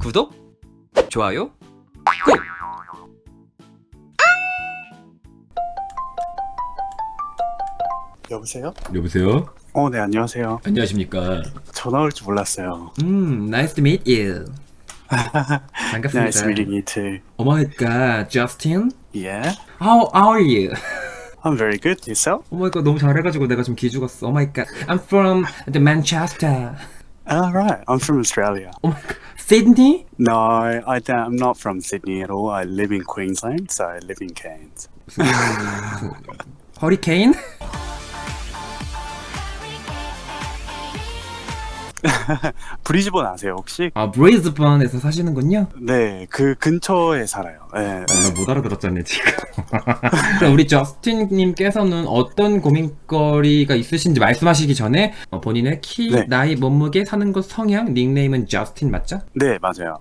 구독, 좋아요, 꾹! 여보세요? 여보세요? 네, 안녕하세요. 안녕하십니까? 전화 올 줄 몰랐어요. Nice to meet you. 반갑습니다. Nice meeting you too. Oh my god, Justin? Yeah? How are you? I'm very good. Yourself? Oh my god, 너무 잘해가지고 내가 좀 기죽었어. Oh my god, I'm from the Manchester. Right. I'm from Australia. Oh my god, Sydney? No, I'm not from Sydney at all. I live in Queensland, so I live in Cairns. Hurricane? 브리즈번 아세요, 혹시? 아, 브리즈번에서 사시는군요? 네, 그 근처에 살아요. 네, 네. 나 못 알아들었잖아요, 지금. 그럼 우리 저스틴님께서는 어떤 고민거리가 있으신지 말씀하시기 전에 본인의 키, 네. 나이, 몸무게, 사는 곳, 성향, 닉네임은 저스틴 맞죠? 네, 맞아요.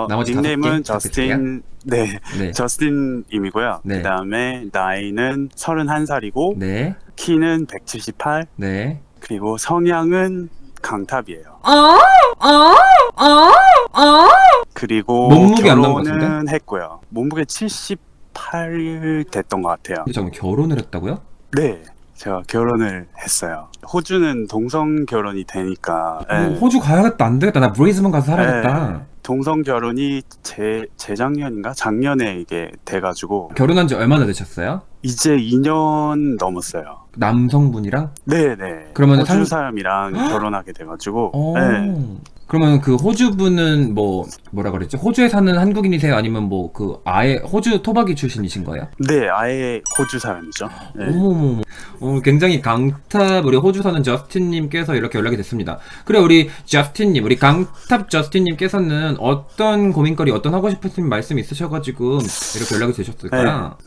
나머지 닉네임은 다섯 개 저스틴, 네, 네. 저스틴임이고요. 네. 그 다음에 나이는 31살이고, 네, 키는 178, 네. 그리고 성향은 강탑이에요. 그리고 몸무게 안 나온 것 결혼은 했고요. 몸무게 78 됐던 것 같아요. 근데 잠깐 결혼을 했다고요? 네, 제가 결혼을 했어요. 호주는 동성 결혼이 되니까 네. 호주 가야겠다, 안 되겠다. 나 브리즈번 가서 살아야겠다. 네. 동성 결혼이 재작년인가 작년에 이게 돼가지고 결혼한 지 얼마나 되셨어요? 이제 2년 넘었어요. 남성분이랑? 네네. 그러면은 호주 사람이랑 결혼하게 돼가지고. 오. 네. 그러면 그 호주분은 뭐라 그랬지? 호주에 사는 한국인이세요? 아니면 뭐 그 아예 호주 토박이 출신이신 거예요? 네, 아예 호주 사람이죠. 네. 어머머머. 굉장히 강탑 우리 호주 사는 저스틴님께서 이렇게 연락이 됐습니다. 그래 우리 저스틴님, 우리 강탑 저스틴님께서는 어떤 고민거리, 어떤 하고 싶으신 말씀 있으셔가지고 이렇게 연락이 되셨을까요?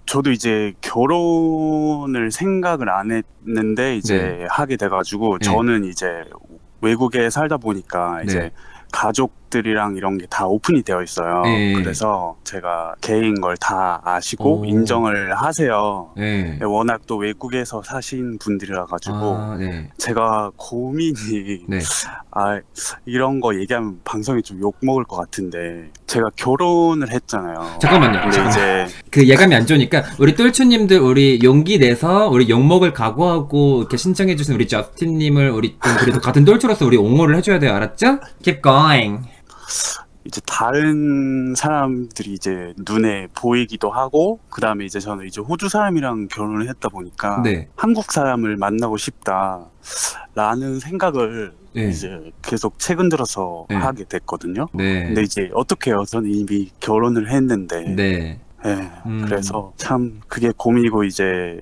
저도 이제 결혼을 생각을 안 했는데 이제 하게 돼가지고 네. 저는 이제 외국에 살다 보니까 이제 네. 가족들이랑 이런 게 다 오픈이 되어 있어요. 네. 그래서 제가 게이인 걸 다 아시고 오. 인정을 하세요. 네. 워낙 또 외국에서 사신 분들이라 가지고 네. 제가 고민이 네. 이런 거 얘기하면 방송에 좀 욕 먹을 것 같은데 제가 결혼을 했잖아요. 잠깐만요. 근데 이제 그 예감이 안 좋으니까 우리 똘추님들 우리 용기 내서 우리 욕먹을 각오하고 이렇게 신청해주신 우리 저스틴님을 우리 좀 그래도 같은 똘추로서 우리 옹호를 해줘야 돼요. 알았죠? Keep going. 이제 다른 사람들이 이제 눈에 보이기도 하고 그 다음에 이제 저는 이제 호주 사람이랑 결혼을 했다 보니까 네. 한국 사람을 만나고 싶다라는 생각을 네. 이제 계속 최근 들어서 네. 하게 됐거든요. 네. 근데 이제 어떡해요? 저는 이미 결혼을 했는데 네. 그래서 참 그게 고민이고 이제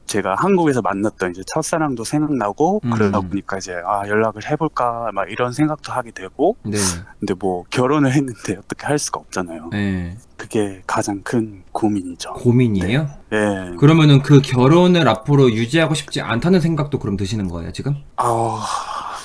제가 한국에서 만났던 이제 첫사랑도 생각나고 그러다 보니까 이제 연락을 해볼까 막 이런 생각도 하게 되고 네. 근데 뭐 결혼을 했는데 어떻게 할 수가 없잖아요. 네. 그게 가장 큰 고민이죠. 고민이에요? 네. 그러면은 그 결혼을 앞으로 유지하고 싶지 않다는 생각도 그럼 드시는 거예요, 지금?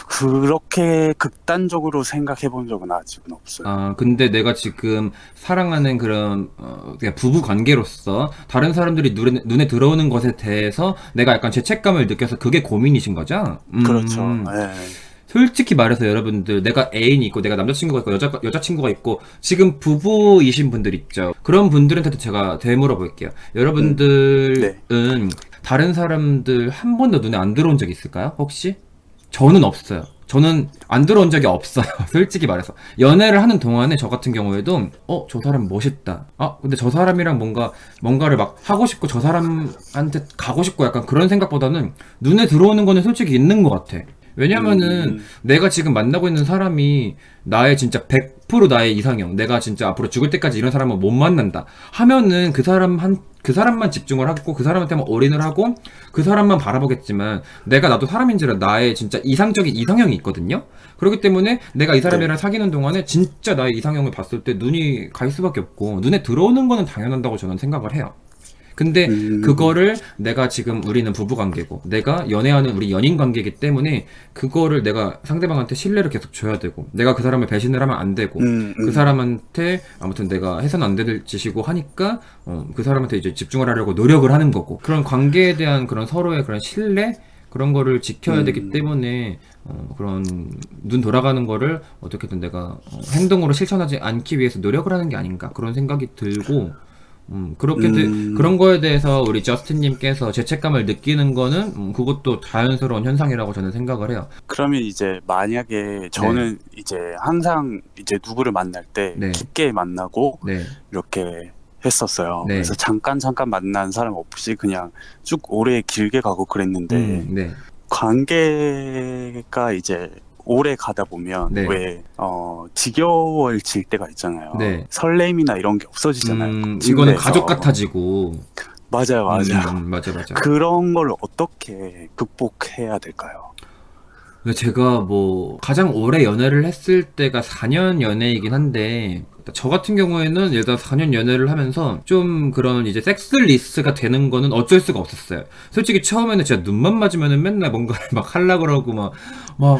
그렇게 극단적으로 생각해 본 적은 아직은 없어요. 근데 내가 지금 사랑하는 그런 그냥 부부 관계로서 다른 사람들이 눈에 들어오는 것에 대해서 내가 약간 죄책감을 느껴서 그게 고민이신 거죠? 그렇죠. 네. 솔직히 말해서 여러분들, 내가 애인이 있고 내가 남자친구가 있고 여자친구가 있고 지금 부부이신 분들 있죠. 그런 분들한테도 제가 되물어볼게요. 여러분들은 다른 사람들 한 번도 눈에 안 들어온 적 있을까요? 혹시? 저는 없어요. 저는 안 들어온 적이 없어요. 솔직히 말해서. 연애를 하는 동안에 저 같은 경우에도 저 사람 멋있다. 근데 저 사람이랑 뭔가를 막 하고 싶고 저 사람한테 가고 싶고 약간 그런 생각보다는 눈에 들어오는 거는 솔직히 있는 것 같아. 왜냐면은 내가 지금 만나고 있는 사람이 나의 진짜 100% 나의 이상형, 내가 진짜 앞으로 죽을 때까지 이런 사람은 못 만난다 하면은 그 사람만 집중을 하고 그 사람한테만 올인을 하고 그 사람만 바라보겠지만 내가 나도 사람인지라 나의 진짜 이상적인 이상형이 있거든요. 그렇기 때문에 내가 이 사람이랑 사귀는 동안에 진짜 나의 이상형을 봤을 때 눈이 갈 수밖에 없고 눈에 들어오는 거는 당연한다고 저는 생각을 해요. 근데 그거를 내가 지금 우리는 부부관계고 내가 연애하는 우리 연인관계이기 때문에 그거를 내가 상대방한테 신뢰를 계속 줘야 되고 내가 그 사람을 배신을 하면 안 되고 그 사람한테 아무튼 내가 해서는 안 될 짓이고 하니까 그 사람한테 이제 집중을 하려고 노력을 하는 거고 그런 관계에 대한 그런 서로의 그런 신뢰 그런 거를 지켜야 되기 음. 때문에 그런 눈 돌아가는 거를 어떻게든 내가 행동으로 실천하지 않기 위해서 노력을 하는 게 아닌가 그런 생각이 들고 그런 거에 대해서 우리 저스틴님께서 죄책감을 느끼는 거는 그것도 자연스러운 현상이라고 저는 생각을 해요. 그러면 이제 만약에 저는 이제 항상 이제 누구를 만날 때 네. 깊게 만나고 네, 이렇게 했었어요. 네. 그래서 잠깐 만난 사람 없이 그냥 쭉 오래 길게 가고 그랬는데 네, 관계가 이제 오래 가다 보면 네. 왜 지겨워질 때가 있잖아요. 네. 설렘이나 이런 게 없어지잖아요. 이거는 친구에서. 가족 같아지고. 맞아요, 맞아요. 맞아, 맞아. 그런 걸 어떻게 극복해야 될까요? 근데 제가 뭐 가장 오래 연애를 했을 때가 4년 연애이긴 한데 저 같은 경우에는 예를 들어 4년 연애를 하면서 좀 그런 이제 섹스리스가 되는 거는 어쩔 수가 없었어요. 솔직히 처음에는 진짜 눈만 맞으면은 맨날 뭔가를 막 하려고 그러고 막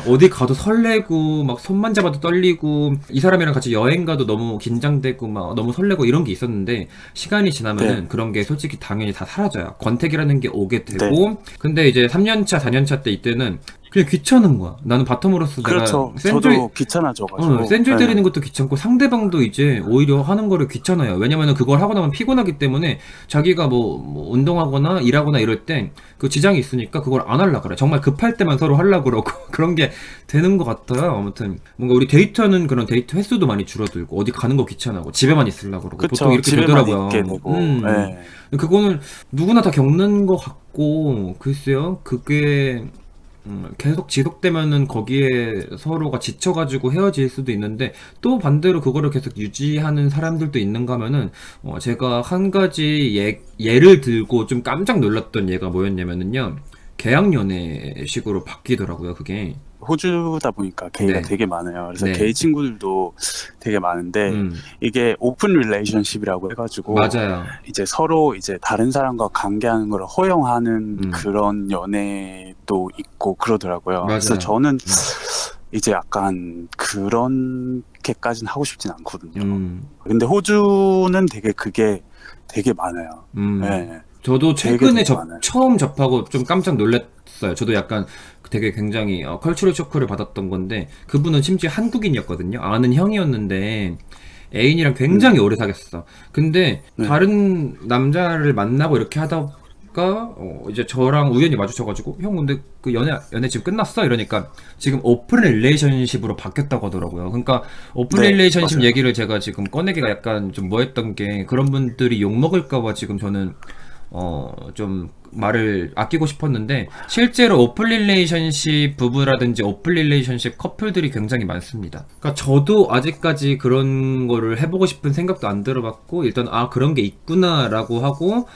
어디 가도 설레고 막 손만 잡아도 떨리고 이 사람이랑 같이 여행 가도 너무 긴장되고 막 너무 설레고 이런 게 있었는데 시간이 지나면은 네. 그런 게 솔직히 당연히 다 사라져요. 권태기라는 게 오게 되고 근데 이제 3년차, 4년차 때 이때는 그냥 귀찮은 거야. 나는 바텀으로서 그렇죠. 내가 센조이 저도 귀찮아져가지고. 센줄 네. 때리는 것도 귀찮고 상대방도 이제 오히려 하는 거를 귀찮아요. 왜냐면은 그걸 하고 나면 피곤하기 때문에 자기가 뭐 운동하거나 일하거나 이럴 때 그 지장이 있으니까 그걸 안 하려고 그래. 정말 급할 때만 서로 하려고 그러고 그런 게 되는 것 같아요. 아무튼 뭔가 우리 데이트하는 그런 데이트 횟수도 많이 줄어들고 어디 가는 거 귀찮아고 집에만 있으려고 그러고 그쵸. 보통 이렇게 집에만 되더라고요. 있게 되고. 네. 그거는 누구나 다 겪는 것 같고 글쎄요. 그게 계속 지속되면은 거기에 서로가 지쳐가지고 헤어질 수도 있는데 또 반대로 그거를 계속 유지하는 사람들도 있는가 하면은 제가 한 가지 예를 들고 좀 깜짝 놀랐던 예가 뭐였냐면은요. 계약연애식으로 바뀌더라고요, 그게. 호주다 보니까 게이가 네. 되게 많아요. 그래서 네. 게이 친구들도 되게 많은데 음, 이게 오픈 릴레이션십이라고 해가지고 맞아요. 이제 서로 이제 다른 사람과 관계하는 걸 허용하는 음. 그런 연애도 있고 그러더라고요. 맞아요. 그래서 저는 이제 약간 그렇게까지는 하고 싶진 않거든요. 근데 호주는 되게 그게 되게 많아요. 네. 저도 되게 최근에 많아요. 처음 접하고 좀 깜짝 놀랐어요. 저도 약간 되게 굉장히 컬처럴 쇼크를 받았던 건데 그분은 심지어 한국인이었거든요. 아는 형이었는데 애인이랑 굉장히 오래 사귀었어. 근데 네. 다른 남자를 만나고 이렇게 하다가 이제 저랑 우연히 마주쳐가지고 형 근데 그 연애 지금 끝났어? 이러니까 지금 오픈 릴레이션십으로 바뀌었다고 하더라고요. 그러니까 오픈 네, 릴레이션십 맞아요. 얘기를 제가 지금 꺼내기가 약간 좀 뭐했던 게 그런 분들이 욕먹을까봐 지금 저는 좀 말을 아끼고 싶었는데 실제로 오픈 릴레이션십 부부라든지 오픈 릴레이션십 커플들이 굉장히 많습니다. 그러니까 저도 아직까지 그런 거를 해보고 싶은 생각도 안 들어봤고 일단 그런 게 있구나라고 하고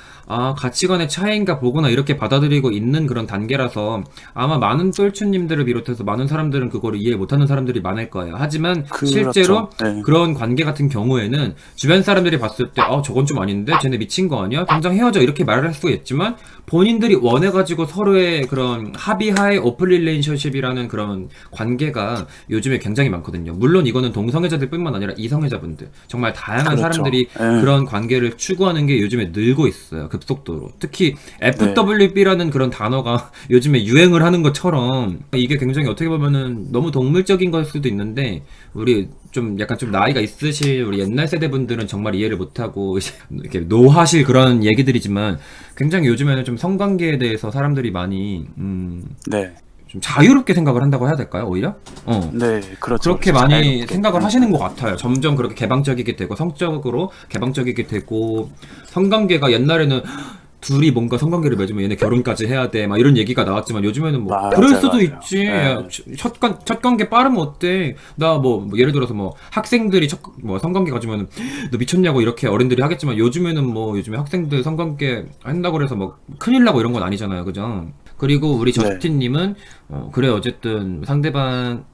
가치관의 차이인가 보구나 이렇게 받아들이고 있는 그런 단계라서 아마 많은 똘추님들을 비롯해서 많은 사람들은 그거를 이해 못하는 사람들이 많을 거예요. 하지만 실제로 네. 그런 관계 같은 경우에는 주변 사람들이 봤을 때 저건 좀 아닌데 쟤네 미친 거 아니야? 당장 헤어져 이렇게 말을 할 수가 있지만 본인들이 원해가지고 서로의 그런 합의하에 오픈 릴레이션십이라는 그런 관계가 요즘에 굉장히 많거든요. 물론 이거는 동성애자들 뿐만 아니라 이성애자분들 정말 다양한 그렇죠. 사람들이 네. 그런 관계를 추구하는 게 요즘에 늘고 있어요. 급속도로. 특히 FWB라는 그런 단어가 요즘에 유행을 하는 것처럼 이게 굉장히 어떻게 보면은 너무 동물적인 걸 수도 있는데 우리 좀 약간 좀 나이가 있으실 우리 옛날 세대 분들은 정말 이해를 못하고 이렇게 노하실 그런 얘기들이지만 굉장히 요즘에는 좀 성관계에 대해서 사람들이 많이 네. 좀 자유롭게 생각을 한다고 해야 될까요? 오히려? 네, 그렇죠. 그렇게 그렇죠. 많이 자유롭게. 생각을 하시는 것 같아요. 점점 그렇게 개방적이게 되고 성적으로 개방적이게 되고 성관계가 옛날에는 둘이 뭔가 성관계를 맺으면 얘네 결혼까지 해야 돼 막 이런 얘기가 나왔지만 요즘에는 뭐 맞아요, 그럴 수도 맞아요. 있지. 네. 첫 관계 빠르면 어때? 나 뭐 예를 들어서 뭐 학생들이 뭐 성관계 가지면 너 미쳤냐고 이렇게 어른들이 하겠지만 요즘에는 뭐 요즘에 학생들 성관계 한다고 그래서 뭐 큰일 나고 이런 건 아니잖아요. 그죠? 그리고 우리 저스틴님은 그래 어쨌든 상대방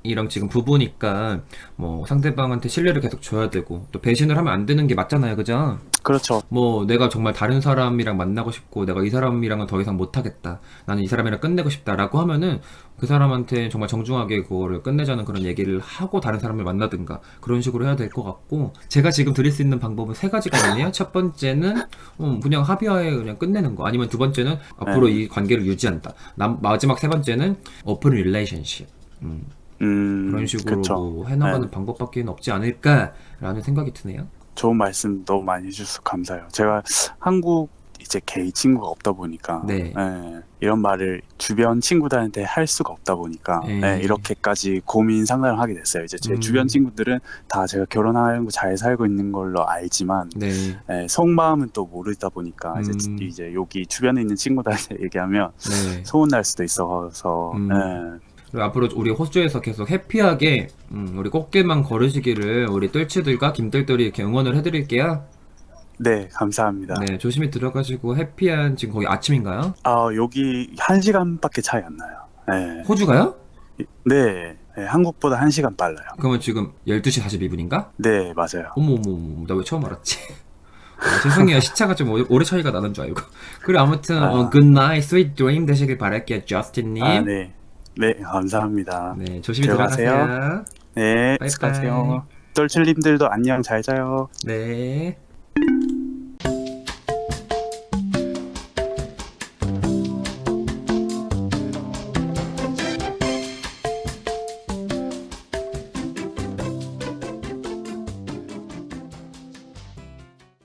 이랑 지금 부부니까 뭐 상대방한테 신뢰를 계속 줘야 되고 또 배신을 하면 안 되는 게 맞잖아요, 그죠? 그렇죠. 뭐 내가 정말 다른 사람이랑 만나고 싶고 내가 이 사람이랑은 더 이상 못하겠다, 나는 이 사람이랑 끝내고 싶다라고 하면은 그 사람한테 정말 정중하게 그거를 끝내자는 그런 얘기를 하고 다른 사람을 만나든가 그런 식으로 해야 될 것 같고, 제가 지금 드릴 수 있는 방법은 세 가지거든요. 첫 번째는 그냥 합의하에 그냥 끝내는 거, 아니면 두 번째는 앞으로 네. 이 관계를 유지한다, 마지막 세 번째는 오픈 릴레이션십. 그런 식으로 그쵸. 뭐 해나가는 네. 방법밖에 없지 않을까라는 생각이 드네요. 좋은 말씀 너무 많이 해주셔서 감사해요. 제가 한국 이제 게이 친구가 없다 보니까 네. 이런 말을 주변 친구들한테 할 수가 없다 보니까 예. 이렇게까지 고민 상담을 하게 됐어요. 이제 제 주변 친구들은 다 제가 결혼하고 잘 살고 있는 걸로 알지만 네. 속마음은 또 모르다 보니까 이제 여기 주변에 있는 친구들한테 얘기하면 네. 소문날 수도 있어서 그리고 앞으로 우리 호주에서 계속 해피하게 우리 꽃길만 걸으시기를 우리 뜰치들과 김뜰들이 이렇게 응원을 해드릴게요. 네, 감사합니다. 네, 조심히 들어가시고 해피한, 지금 거기 아침인가요? 여기 1시간밖에 차이 안 나요. 네. 호주가요? 네, 한국보다 1시간 빨라요. 그러면 지금 12시 42분인가? 네, 맞아요. 어머머머, 나 왜 처음 알았지? 죄송해요, 시차가 좀 오래 차이가 나는 줄 알고. 그리고 아무튼 good night, sweet dream 되시길 바랄게요, 저스틴님. 네. 네, 감사합니다. 네, 조심히 들어가세요. 들어가세요. 네, 바이바이. 수고하세요. 똘출님들도 안녕, 잘 자요. 네.